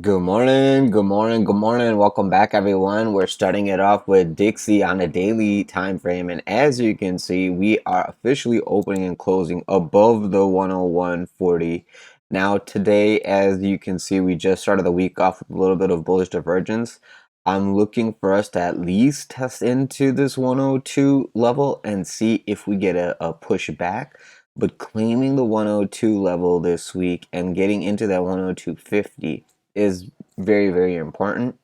Good morning, good morning, good morning. Welcome back, everyone. We're starting it off with Dixie on a daily time frame, and as you can see, we are officially opening and closing above the 101.40. Now, today, as you can see, we just started the week off with a little bit of bullish divergence. I'm looking for us to at least test into this 102 level and see if we get a push back. But claiming the 102 level this week and getting into that 102.50 is very, very important.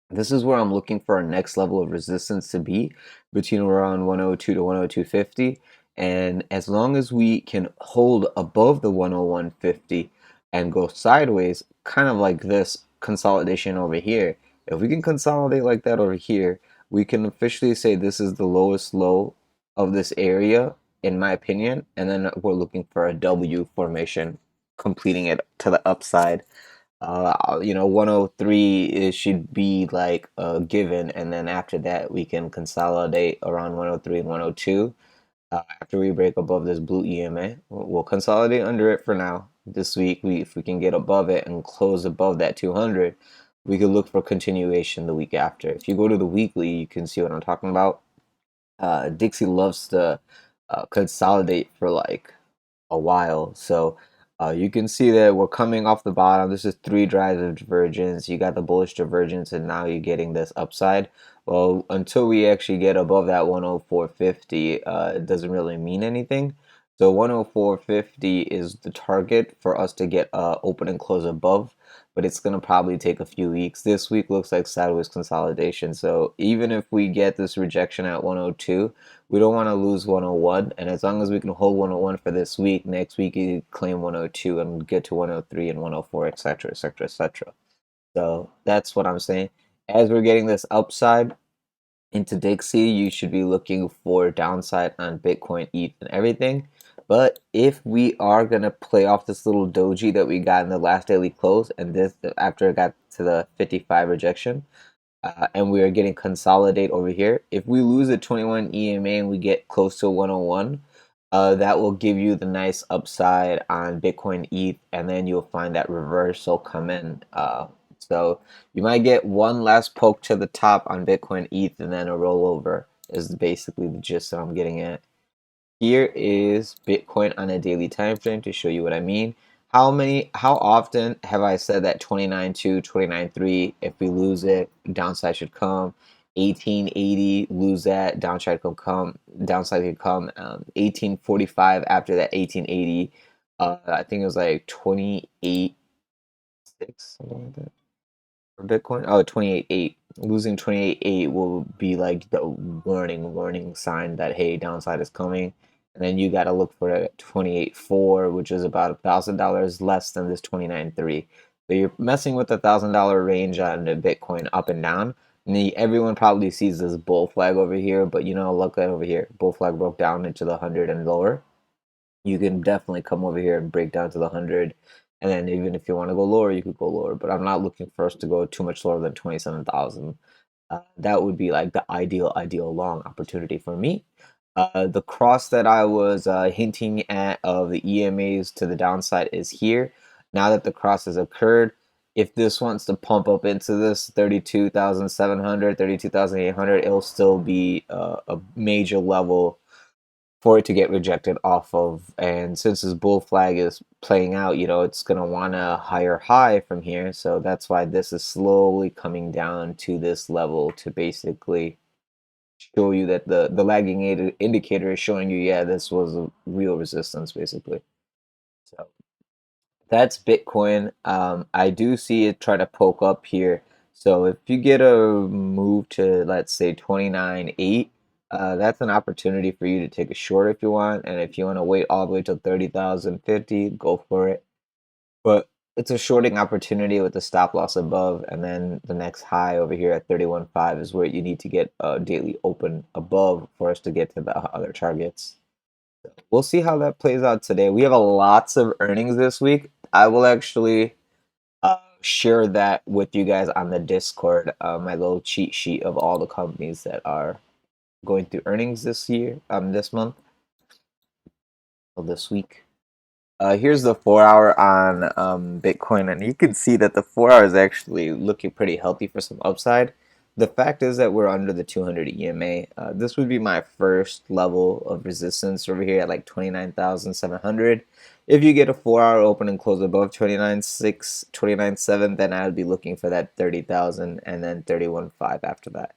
This is where I'm looking for our next level of resistance to be between around 102 to 102.50. And as long as we can hold above the 101.50 and go sideways, kind of like this consolidation over here, if we can consolidate like that over here, we can officially say this is the lowest low of this area, in my opinion. And then we're looking for a W formation, completing it to the upside. 103 it should be like a given, and then after that we can consolidate around 103 and 102. After we break above this blue EMA, we'll consolidate under it for now. This week, if we can get above it and close above that 200, we could look for continuation the week after. If you go to the weekly, you can see what I'm talking about. Dixie loves to consolidate for like a while. So you can see that we're coming off the bottom. This is three drives of divergence. You got the bullish divergence, and now you're getting this upside. Well, until we actually get above that 104.50, it doesn't really mean anything. So 104.50 is the target for us to get open and close above, but it's going to probably take a few weeks. This week looks like sideways consolidation. So even if we get this rejection at 102, we don't want to lose 101, and as long as we can hold 101 for this week, next week you claim 102 and get to 103 and 104, etc., etc., etc. So that's what I'm saying. As we're getting this upside into Dixie, you should be looking for downside on Bitcoin, ETH, and everything. But if we are gonna play off this little doji that we got in the last daily close, and this after it got to the 55 rejection, and we are getting consolidate over here. If we lose a 21 EMA and we get close to 101, that will give you the nice upside on Bitcoin ETH, and then you'll find that reversal come in. So you might get one last poke to the top on Bitcoin ETH and then a rollover is basically the gist that I'm getting at. Here is Bitcoin on a daily time frame to show you what I mean. How often have I said that 29.2, 29.3, if we lose it, downside should come. 1880, lose that, downside could come. 1845 after that 1880, I think it was like 28.6, something like that for Bitcoin. Oh, 28.8. Losing 28.8 will be like the warning sign that hey, downside is coming. And then you got to look for a 28.4, which is about $1,000 less than this 29.3. So you're messing with the $1,000 range on the Bitcoin up and down. And then everyone probably sees this bull flag over here, but look at over here. Bull flag broke down into the 100 and lower. You can definitely come over here and break down to the 100, and then even if you want to go lower, you could go lower, but I'm not looking for us to go too much lower than 27,000. That would be like the ideal long opportunity for me. The cross that I was hinting at of the EMAs to the downside is here. Now that the cross has occurred, if this wants to pump up into this 32,700, 32,800, it'll still be a major level for it to get rejected off of. And since this bull flag is playing out, it's going to want a higher high from here. So that's why this is slowly coming down to this level to basically show you that the lagging indicator is showing you, yeah, this was a real resistance basically. So that's Bitcoin. I do see it try to poke up here. So if you get a move to, let's say, 29.8, that's an opportunity for you to take a short if you want. And if you want to wait all the way till 30,050, go for it. But it's a shorting opportunity with the stop loss above. And then the next high over here at 31.5 is where you need to get a daily open above for us to get to the other targets. We'll see how that plays out today. We have a lots of earnings this week. I will actually share that with you guys on the Discord, my little cheat sheet of all the companies that are going through earnings this year, this month, or this week. Here's the 4 hour on Bitcoin, and you can see that the 4 hour is actually looking pretty healthy for some upside. The fact is that we're under the 200 EMA. This would be my first level of resistance over here at like 29,700. If you get a 4 hour open and close above 29.6, 29.7, then I would be looking for that 30,000 and then 31.5 after that.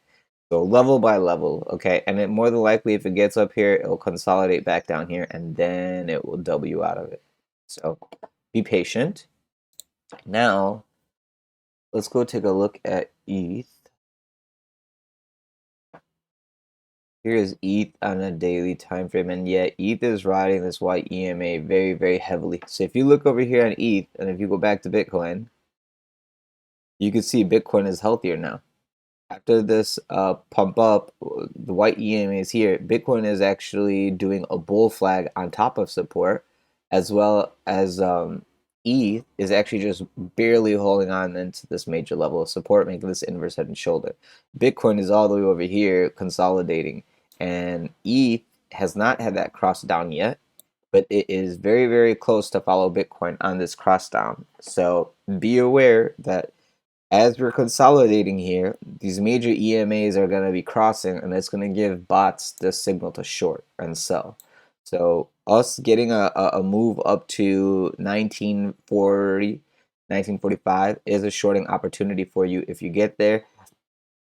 So level by level, okay? And it more than likely, if it gets up here, it'll consolidate back down here, and then it will W out of it. So be patient. Now, let's go take a look at ETH. Here is ETH on a daily time frame, and yeah, ETH is riding this white EMA very, very heavily. So if you look over here on ETH, and if you go back to Bitcoin, you can see Bitcoin is healthier now. After this pump up, the white EMA is here. Bitcoin is actually doing a bull flag on top of support, as well as ETH is actually just barely holding on into this major level of support, making this inverse head and shoulder. Bitcoin is all the way over here consolidating, and ETH has not had that cross down yet, but it is very, very close to follow Bitcoin on this cross down. So be aware that as we're consolidating here, these major EMAs are going to be crossing, and it's going to give bots the signal to short and sell. So us getting a move up to 1940, 1945 is a shorting opportunity for you if you get there.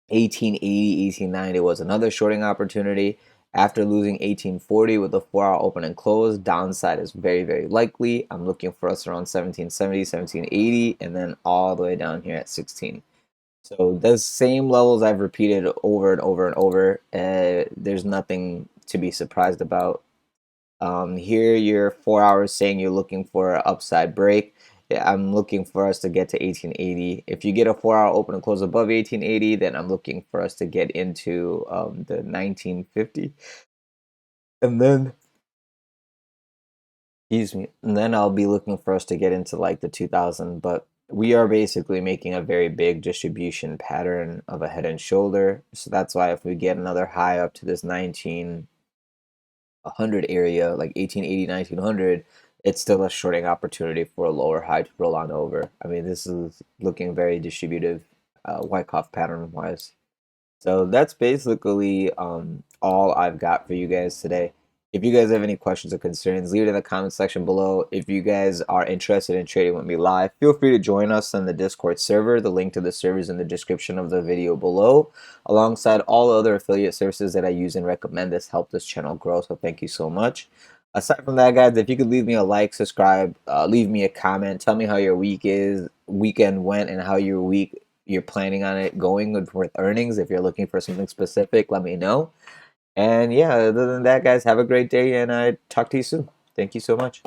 1880, 1890 was another shorting opportunity. After losing 1840 with a 4 hour open and close, downside is very, very likely. I'm looking for us around 1770, 1780, and then all the way down here at 16. So those same levels I've repeated over and over and over. There's nothing to be surprised about. Here, you're 4 hours saying you're looking for an upside break. Yeah, I'm looking for us to get to 1880. If you get a 4 hour open and close above 1880, then I'm looking for us to get into the 1950. And then, excuse me, and then I'll be looking for us to get into like the 2000. But we are basically making a very big distribution pattern of a head and shoulder. So that's why if we get another high up to this 1900 area, like 1880, 1900, it's still a shorting opportunity for a lower high to roll on over. I mean, this is looking very distributive, Wyckoff pattern wise. So that's basically all I've got for you guys today. If you guys have any questions or concerns, leave it in the comment section below. If you guys are interested in trading with me live, feel free to join us on the Discord server. The link to the server is in the description of the video below, alongside all other affiliate services that I use and recommend. This help this channel grow, so thank you so much. Aside from that, guys, if you could leave me a like, subscribe, leave me a comment, tell me how your weekend went, and how your week you're planning on it going with earnings. If you're looking for something specific, let me know. And yeah, other than that, guys, have a great day, and I talk to you soon. Thank you so much.